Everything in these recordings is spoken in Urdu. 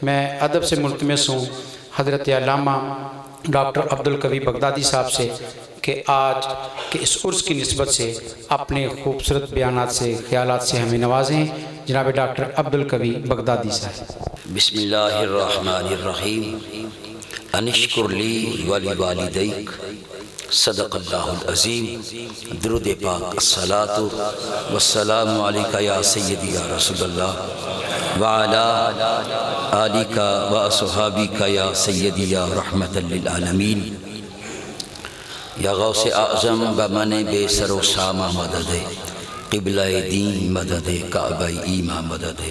میں ادب سے ملتمس ہوں حضرت علامہ ڈاکٹر عبدالقوی بغدادی صاحب سے کہ آج کے اس عرس کی نسبت سے اپنے خوبصورت بیانات سے خیالات سے ہمیں نوازیں. جناب ڈاکٹر عبدالقوی بغدادی صاحب. بسم اللہ الرحمن الرحیم. انشکر لی ولی والدیک صدق اللہ العظیم. درود پاک الصلاۃ والسلام علیکہ یا سیدی یا رسول اللہ وعلی آلک و اصحابک یا سیدی یا رحمت للعالمین. یا غوث اعظم بمن بے سر و سامہ مدد قبلہ دین مدد کعبہ ایمہ مدد.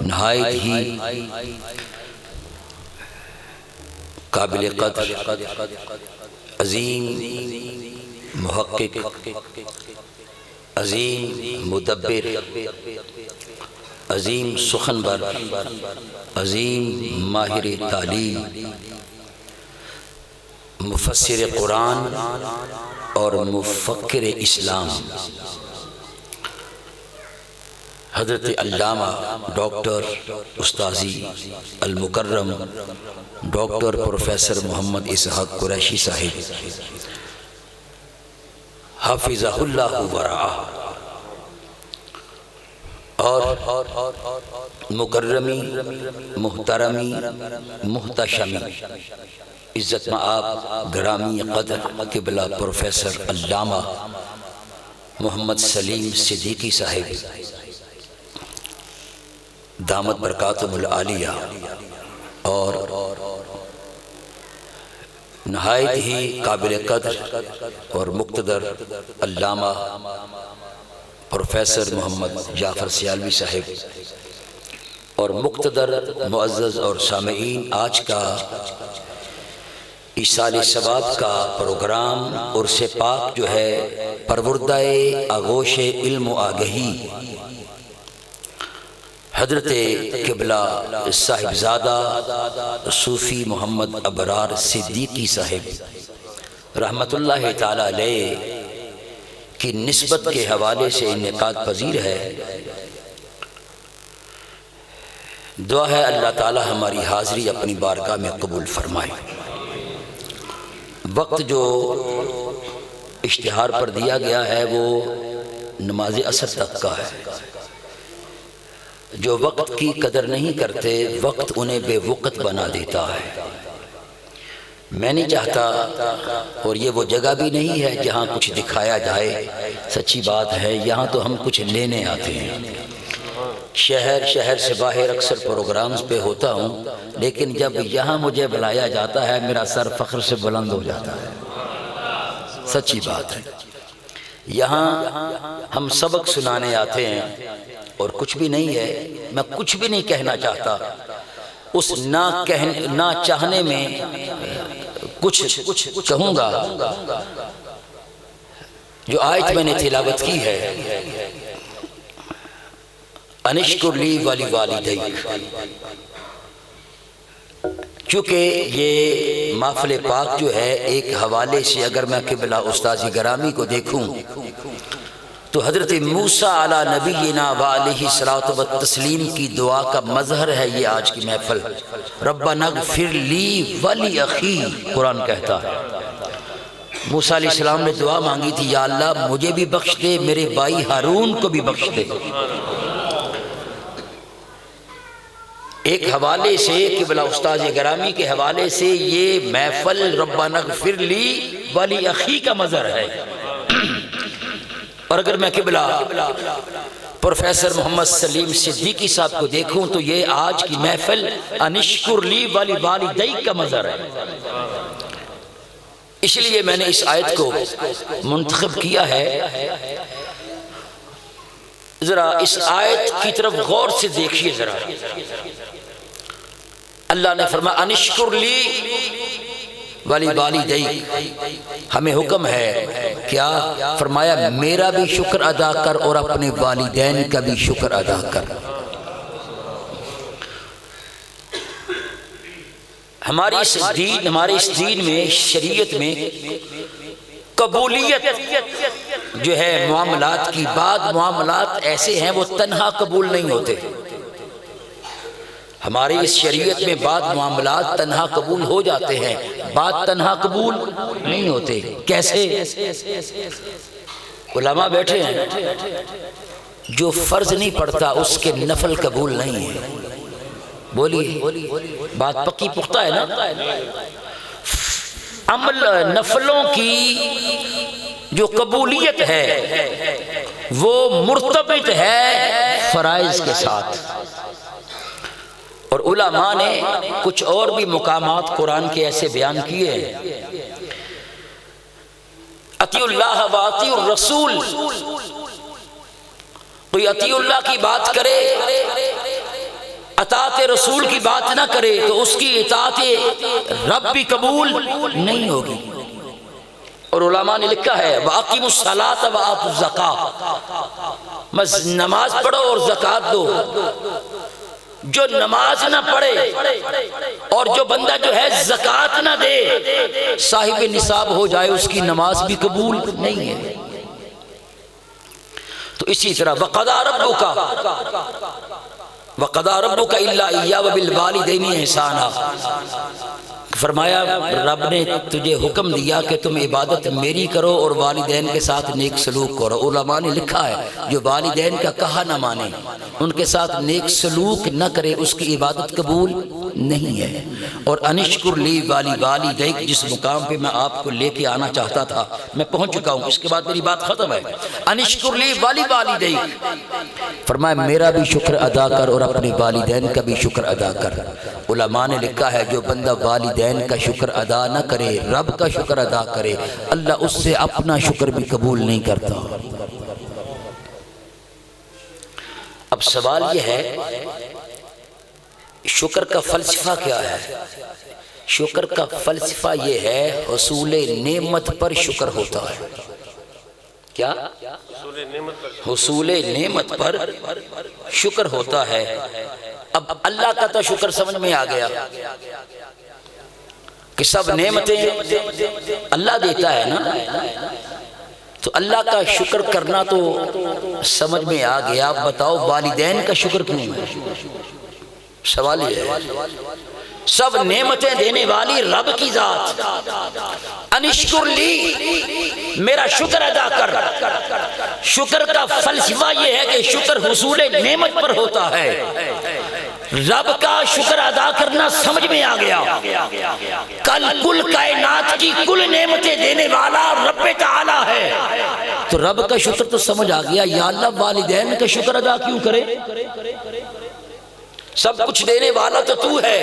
نہایت ہی قابل قدر عظیم محقق، عظیم مدبر، عظیم سخنور، عظیم ماہر تعلیم، مفسر قرآن اور مفکر اسلام حضرت علامہ doctor استاذی المکرم doctor professor Muhammad Ishaq Qureshi صاحب حافظہ اللہ ورعاہ، اور مکرمی محترمی محتشمی عزت مآب گرامی قدر قبلہ پروفیسر علامہ محمد سلیم صدیقی صاحب دامت برکاتہم العالیہ، اور نہایت ہی قابل قدر اور مقتدر علامہ پروفیسر محمد جعفر سیالوی صاحب، اور مقتدر معزز اور سامعین، آج کا ایصال ثواب کا پروگرام عرس پاک جو ہے پروردہ آغوش علم و آگہی حضرت قبلہ صاحبزادہ صوفی محمد ابرار صدیقی صاحب رحمت اللہ تعالی علیہ کی نسبت کے حوالے سے انعقاد پذیر ہے. دعا ہے اللہ تعالی ہماری حاضری اپنی بارگاہ میں قبول فرمائے. وقت جو اشتہار پر دیا گیا ہے وہ نماز عصر تک کا ہے. جو وقت کی قدر نہیں کرتے وقت انہیں بے وقت بنا دیتا ہے. میں نہیں چاہتا، اور یہ وہ جگہ بھی نہیں ہے جہاں کچھ دکھایا جائے. سچی بات ہے یہاں تو ہم کچھ لینے آتے ہیں. شہر سے باہر اکثر پروگرامز پہ ہوتا ہوں، لیکن جب یہاں مجھے بلایا جاتا ہے میرا سر فخر سے بلند ہو جاتا ہے. سچی بات ہے. یہاں ہم سبق سنانے آتے ہیں اور کچھ بھی نہیں ہے. میں کچھ بھی نہیں کہنا چاہتا. اس نہ چاہنے میں کچھ کہوں گا. جو آیت میں نے تلاوت کی ہے، انشکر لی ولی والدیک، چونکہ یہ محفل پاک جو ہے ایک حوالے سے اگر میں قبلہ استاذ گرامی کو دیکھوں تو حضرت موسیٰ علی نبینا وعلیہ الصلاۃ والتسلیم کی دعا کا مظہر ہے یہ آج کی محفل. ربنا اغفر لی ولی اخی، قرآن کہتا ہے. موسیٰ علیہ السلام نے دعا مانگی تھی، یا اللہ مجھے بھی بخش دے، میرے بھائی ہارون کو بھی بخش دے. ایک حوالے سے قبلہ استاذ گرامی کے حوالے سے یہ محفل ربنا اغفر لی ولی اخی کا مظہر ہے. اور اگر میں قبلہ پروفیسر محمد سلیم صدیقی صاحب کو دیکھوں تو یہ آج کی محفل انشکر لی ولی والدیک کا مظہر ہے. اس لیے میں نے اس آیت کو منتخب کیا ہے. ذرا اس آیت کی طرف غور سے دیکھیے. ذرا اللہ نے فرمایا انشکر لی ولی والدیک، ہمیں حکم ہے کیا؟ فرمایا میرا بھی شکر ادا کر اور اپنے والدین کا بھی شکر ادا کر. ہمارے اس دین میں، شریعت میں قبولیت جو ہے معاملات کی، بعض معاملات ایسے ہیں وہ تنہا قبول نہیں ہوتے. ہماری اس شریعت میں بعض معاملات تنہا قبول ہو جاتے ہیں، بعض تنہا قبول نہیں ہوتے۔ کیسے؟ علماء بیٹھے ہیں، جو فرض نہیں پڑھتا اس کے نفل قبول نہیں ہے۔ بولیے، بات پکی پختہ ہے نا؟ عمل نفلوں کی جو قبولیت ہے وہ مرتبط ہے فرائض کے ساتھ، اور علماء نے کچھ اور بھی مقامات قرآن کے ایسے بیان کیے ہیں، اطیعوا اللہ و اطیعوا الرسول، کوئی اطیع اللہ کی بات کرے اطاعت رسول کی بات نہ کرے تو اس کی اطاعت رب بھی قبول نہیں ہوگی۔ اور علماء نے لکھا ہے وَأَقِيمُوا الصَّلَاةَ وَآتُوا الزَّكَاةَ، بس نماز پڑھو اور زکوٰۃ دو۔ جو نماز نہ پڑھے اور جو بندہ جو ہے زکوٰۃ نہ دے، صاحب نصاب ہو جائے، اس کی نماز بھی قبول نہیں ہے۔ تو اسی طرح وَقَضَىٰ رَبُّكَ إِلَّا إِيَّاهُ وَبِالْوَالِدَيْنِ إِحْسَانًا، فرمایا رب نے تجھے حکم دیا کہ تم عبادت میری کرو اور والدین کے ساتھ نیک سلوک کرو۔ علماء نے لکھا ہے جو والدین کا کہا نہ مانے، ان کے ساتھ نیک سلوک نہ کرے، اس کی عبادت قبول نہیں ہے۔ اور انشکر لی والدیک، جس مقام پہ میں آپ کو لے کے آنا چاہتا تھا میں پہنچ چکا ہوں، اس کے بعد میری بات ختم ہے۔ انشکر لی والدیک، فرمایا میرا بھی شکر ادا کر اور اپنے والدین کا بھی شکر ادا کر۔ علماء نے لکھا ہے جو بندہ والدین کا شکر ادا نہ کرے، رب کا شکر ادا کرے، اللہ اس سے اپنا شکر بھی قبول نہیں کرتا۔ اب سوال یہ ہے شکر کا فلسفہ کیا ہے؟ شکر کا فلسفہ یہ ہے حصول نعمت پر شکر ہوتا ہے۔ کیا؟ حصول نعمت پر شکر ہوتا ہے۔ اب اللہ کا تو شکر سمجھ میں آ گیا کہ سب نعمتیں اللہ دیتا ہے نا، تو اللہ کا شکر کرنا تو سمجھ میں آ گیا۔ اب بتاؤ والدین کا شکر کیوں ہے؟ سوال یہ ہے، سب نعمتیں دینے والی رب کی ذات، انشکر لی، میرا شکر ادا کر۔ شکر کا فلسفہ یہ ہے کہ شکر حصول نعمت پر ہوتا ہے۔ رب کا شکر ادا کرنا سمجھ میں آ گیا، کل کائنات کی کل نعمتیں دینے والا رب تعالی ہے، تو رب کا شکر تو سمجھ آ گیا۔ یا اللہ والدین کا شکر ادا کیوں کرے؟ سب کچھ دینے والا تو تو ہے۔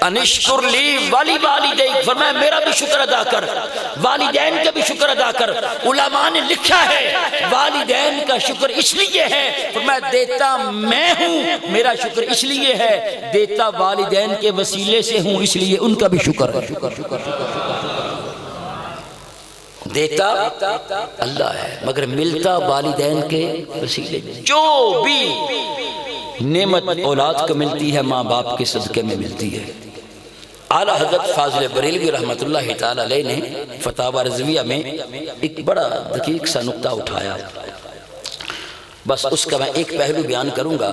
انشکر لی والدیک، فرمایا میرا بھی شکر ادا کر، والدین کا بھی شکر ادا کر۔ علماء نے لکھا ہے والدین کا شکر اس لیے ہے، فرمایا دیتا میں ہوں، میرا شکر اس لیے ہے، دیتا والدین کے وسیلے سے ہوں، اس لیے ان کا بھی شکر ہے۔ دیتا اللہ ہے مگر ملتا والدین کے وسیلے۔ جو بھی نعمت اولاد کو ملتی ہے ماں باپ کے صدقے میں ملتی ہے۔ اعلیٰ حضرت فاضل بریلوی رحمۃ اللہ تعالی علیہ نے فتاوی رضویہ میں ایک بڑا دقیق سا نقطہ اٹھایا، بس اس کا میں ایک پہلو بیان کروں گا۔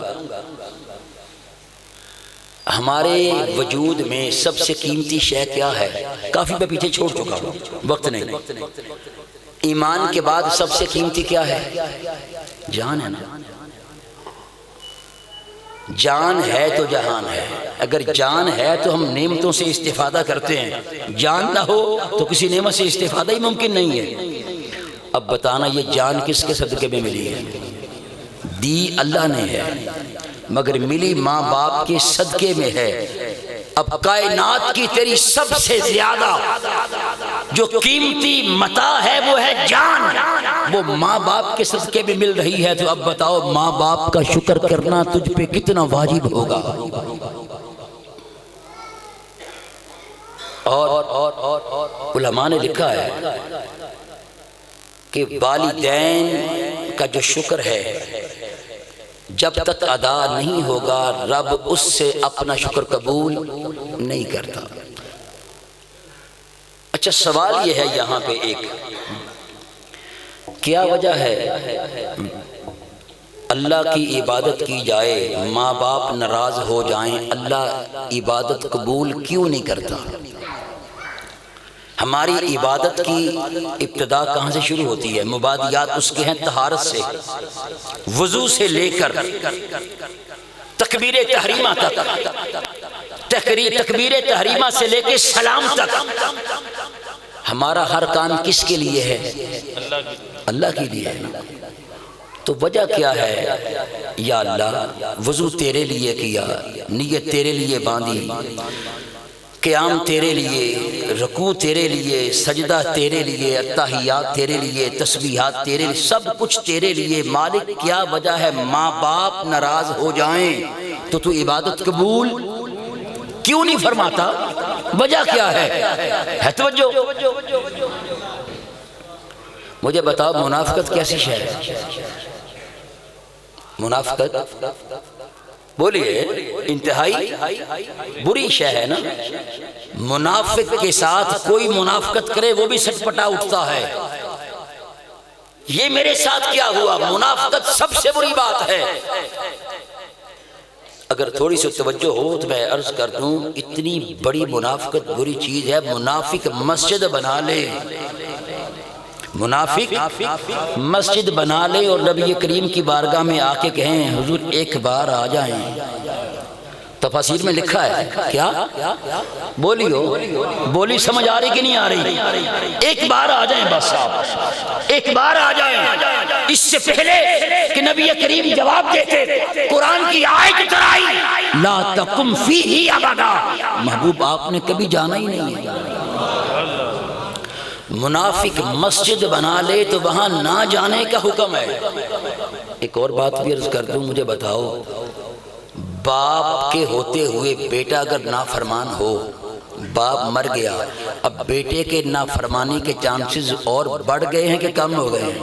ہمارے وجود میں سب سے قیمتی شے کیا ہے؟ کافی میں پیچھے چھوڑ چکا ہوں، وقت نہیں۔ ایمان کے بعد سب سے قیمتی کیا ہے؟ جان ہے نا۔ جان ہے تو جہان ہے۔ اگر جان ہے تو ہم نعمتوں سے استفادہ کرتے ہیں، جان نہ ہو تو کسی نعمت سے استفادہ ہی ممکن نہیں ہے۔ اب بتانا یہ جان کس کے صدقے میں ملی ہے؟ دی اللہ نے ہے، مگر ملی ماں باپ کے صدقے میں ہے۔ اب کائنات کی تیری سب سے زیادہ جو قیمتی متاع ہے وہ ہے جان، وہ ماں باپ کے صدقے میں مل رہی ہے، تو اب بتاؤ ماں باپ کا شکر کرنا تجھ پہ کتنا واجب ہوگا۔ اور علماء نے لکھا ہے کہ والدین کا جو شکر ہے جب تک ادا نہیں ہوگا رب اس سے اپنا شکر قبول نہیں کرتا۔ اچھا سوال یہ ہے یہاں پہ ایک، کیا وجہ ہے اللہ کی عبادت کی جائے ماں باپ ناراض ہو جائیں، اللہ عبادت قبول کیوں نہیں کرتا؟ ہماری عبادت کی ابتدا کہاں سے شروع ہوتی ہے؟ مبادیات اس کے ہیں طہارت سے، وضو سے لے کر تکبیر تحریمہ تک، تکبیر تحریمہ سے لے کے سلام تک ہمارا ہر کام کس کے لیے ہے؟ اللہ کے لیے ہے۔ تو وجہ کیا ہے؟ یا اللہ وضو تیرے لیے کیا، نیت تیرے لیے باندھی، قیام تیرے لیے، رکوع تیرے لیے، سجدہ تیرے لیے، تحیات تیرے لیے، تسبیحات تیرے لیے، سب کچھ تیرے لیے۔ مالک کیا وجہ ہے؟ ماں باپ ناراض ہو جائیں تو تو عبادت قبول کیوں نہیں فرماتا؟ وجہ کیا ہے توجہ؟ مجھے بتاؤ منافقت کیسی شے ہے؟ منافقت بولیے انتہائی بری شے ہے نا۔ منافق کے ساتھ کوئی منافقت کرے وہ بھی سٹ پٹا اٹھتا ہے۔ یہ میرے ساتھ کیا ہوا؟ منافقت سب سے بری بات ہے۔ اگر تھوڑی سی توجہ ہو تو میں عرض کر دوں، اتنی بڑی منافقت بری چیز ہے۔ منافق مسجد بنا لے، منافق مسجد بنا لے اور نبی کریم کی بارگاہ میں آ کے کہیں حضور ایک بار آ جائیں۔ تفاسیر میں لکھا ہے کیا؟ بولیو، بولی سمجھ آ رہی کہ نہیں آ رہی؟ ایک بار آ جائیں بس، آپ ایک بار آ جائیں۔ اس سے پہلے کہ نبی کریم جواب دیتے، قرآن کی آیت اتر آئی، لا تقم فیہ ابدا، محبوب آپ نے کبھی جانا ہی نہیں ہے۔ منافق مسجد بنا لے تو وہاں نہ جانے کا حکم ہے۔ ایک اور بات بھی عرض کر دوں، مجھے بتاؤ باپ کے ہوتے ہوئے بیٹا اگر نافرمان ہو، باپ مر گیا، اب بیٹے کے نافرمانی کے چانسز اور بڑھ گئے ہیں کہ کم ہو گئے ہیں؟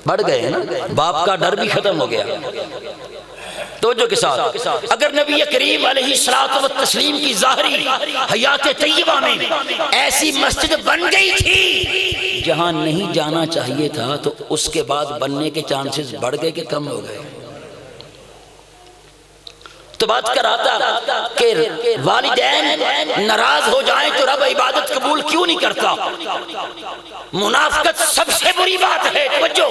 بڑھ گئے ہیں نا۔ باپ کا ڈر بھی ختم ہو گیا۔ توجہ کے ساتھ، اگر نبی کریم علیہ الصلوۃ والتسلیم کی ظاہری حیات طیبہ میں ایسی مسجد بن گئی تھی جہاں نہیں جانا چاہیے تھا، تو اس کے بعد بننے کے چانسز بڑھ گئے کہ کم ہو گئے؟ تو بات کر رہا تھا کہ والدین ناراض ہو جائیں تو رب عبادت قبول کیوں نہیں کرتا؟ منافقت سب سے بری بات ہے۔ توجہ،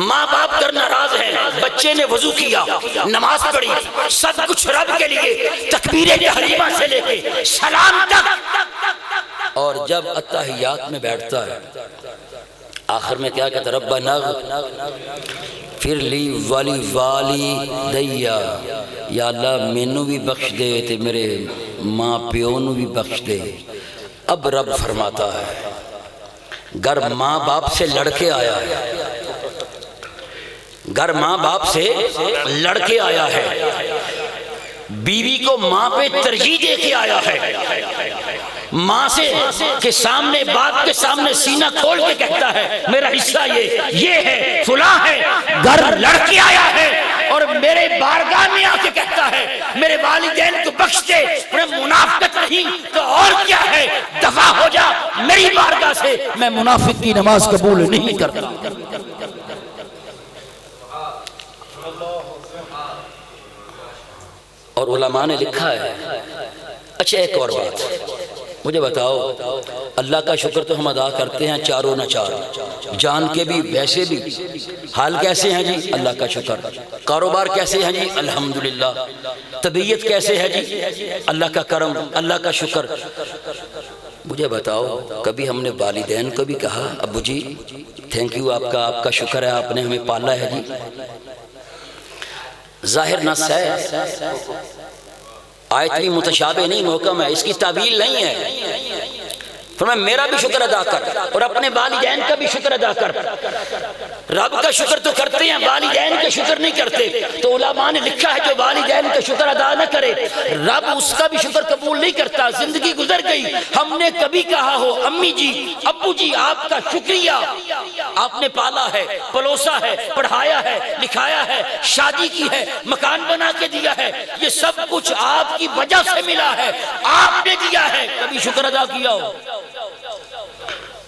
ماں باپ کر ناراض ہیں، بچے نے وضو کیا، نماز پڑھی، سب کچھ رب کے لیے، تکبیر تحریمہ سے لے کے سلام تک، اور جب اتحیات میں بیٹھتا ہے آخر میں کیا کہتا ہے؟ ربنا اغفر لی ولی والدیا، یا اللہ مینوں بھی بخش دے تے میرے ماں پیو نو بھی بخش دے۔ اب رب فرماتا ہے گر ماں باپ سے لڑکے آیا ہے، گر ماں باپ سے لڑکے آیا ہے، بیوی کو ماں پہ ترجیح دے کے آیا ہے، ماں سے کے سامنے باپ کے سامنے سینہ کھول کے کہتا ہے میرا حصہ یہ ہے فلاں ہے، گر لڑکے آیا ہے اور میرے بارگاہ میں آ کے کہتا ہے میرے والدین کو بخش دے، منافقت نہیں تو اور کیا ہے؟ دفع ہو جا میری بارگاہ سے، میں منافق کی نماز قبول نہیں کرتا۔ اور علماء نے لکھا ہے۔ اچھا ایک اور بات مجھے بتاؤ، اللہ کا شکر تو ہم ادا کرتے ہیں چاروں نہ چار، جان کے بھی ویسے بھی، حال کیسے ہیں جی؟ اللہ کا شکر۔ کاروبار کیسے ہیں جی؟ الحمدللہ۔ طبیعت کیسے ہے جی؟ اللہ کا کرم، اللہ کا شکر۔ مجھے بتاؤ کبھی ہم نے والدین کو بھی کہا ابو جی تھینک یو، آپ کا شکر ہے، آپ نے ہمیں پالا ہے جی؟ ظاہر نص ہے، آیت بھی متشابہ نہیں، محکم ہے، اس کی تعویل نہیں ہے۔ فرمایا میرا بھی شکر ادا کر اور اپنے والدین کا بھی شکر ادا کر۔ رب کا شکر تو کرتے ہیں، والدین کا شکر نہیں کرتے۔ تو علماء نے لکھا ہے جو والدین کا شکر ادا نہ کرے رب اس کا بھی شکر قبول نہیں کرتا۔ زندگی گزر گئی، ہم نے کبھی کہا ہو امی جی ابو جی آپ کا شکریہ، آپ نے پالا ہے، پلوسا ہے، پڑھایا ہے، لکھایا ہے، شادی کی ہے، مکان بنا کے دیا ہے، یہ سب کچھ آپ کی وجہ سے ملا ہے، آپ نے دیا ہے، کبھی شکر ادا کیا ہو؟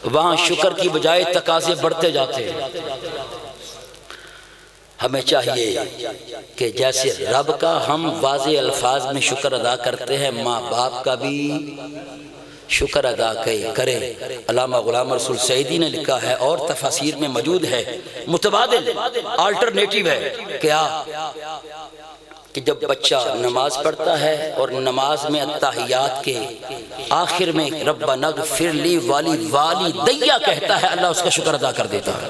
وہاں شکر کی بجائے تقاضے بڑھتے جاتے ہیں۔ ہمیں چاہیے کہ جیسے رب کا ہم واضح الفاظ میں شکر ادا کرتے ہیں، ماں باپ کا بھی شکر ادا کریں۔ علامہ غلام رسول سعیدی نے لکھا ہے اور تفاسیر میں موجود ہے، متبادل آلٹرنیٹیو ہے، کیا کہ جب بچہ نماز پڑھتا ہے اور نماز میں التحیات کے آخر میں ربنا اغفر لی والدیّ کہتا ہے، اللہ اس کا شکر ادا کر دیتا ہے۔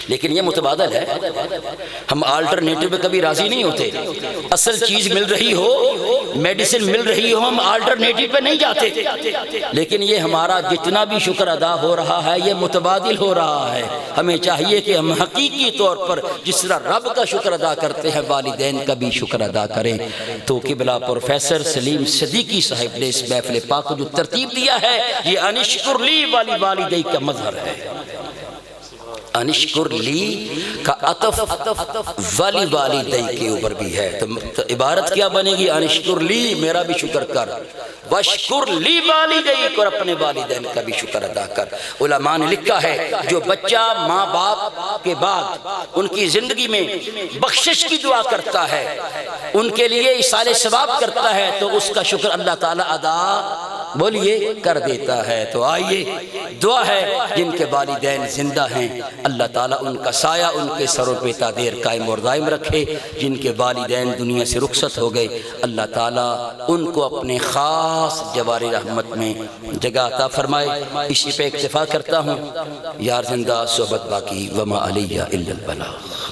لیکن یہ متبادل ہے، ہم آلٹرنیٹیو پہ کبھی راضی نہیں ہوتے۔ اصل چیز مل رہی ہو، میڈیسن مل رہی ہو، ہم آلٹرنیٹیو پہ نہیں جاتے۔ لیکن یہ ہمارا جتنا بھی شکر ادا ہو رہا ہے یہ متبادل ہو رہا ہے۔ ہمیں چاہیے کہ ہم حقیقی طور پر جس طرح رب کا شکر ادا کرتے ہیں والدین کا بھی شکر ادا کریں۔ تو قبلہ پروفیسر سلیم صدیقی صاحب نے اس محفل پاک کو جو ترتیب دیا ہے، یہ انشکر لی والدی کا مظہر ہے۔ انشکر لی کا عطف والدی کے اوپر بھی ہے، تو عبارت کیا بنے گی؟ انشکر لی، میرا بھی شکر کر، واشکر لی والدی، اور اپنے والدین کا بھی شکر ادا کر۔ علماء نے لکھا ہے جو بچہ ماں باپ کے بعد ان کی زندگی میں بخشش کی دعا کرتا ہے، ان کے لیے ایصال ثواب کرتا ہے، تو اس کا شکر اللہ تعالیٰ ادا بولیے کر دیتا ہے۔ تو آئیے دعا ہے جن کے والدین زندہ ہیں، اللہ تعالیٰ ان کا سایہ ان کے سروں پہ تا دیر قائم اور دائم رکھے۔ جن کے والدین دنیا سے رخصت ہو گئے، اللہ تعالیٰ ان کو اپنے خاص جوار رحمت میں جگہ عطا فرمائے۔ اسی پہ اکتفا کرتا ہوں، یار زندہ صحبت باقی، وما علیہ الا البلاغ۔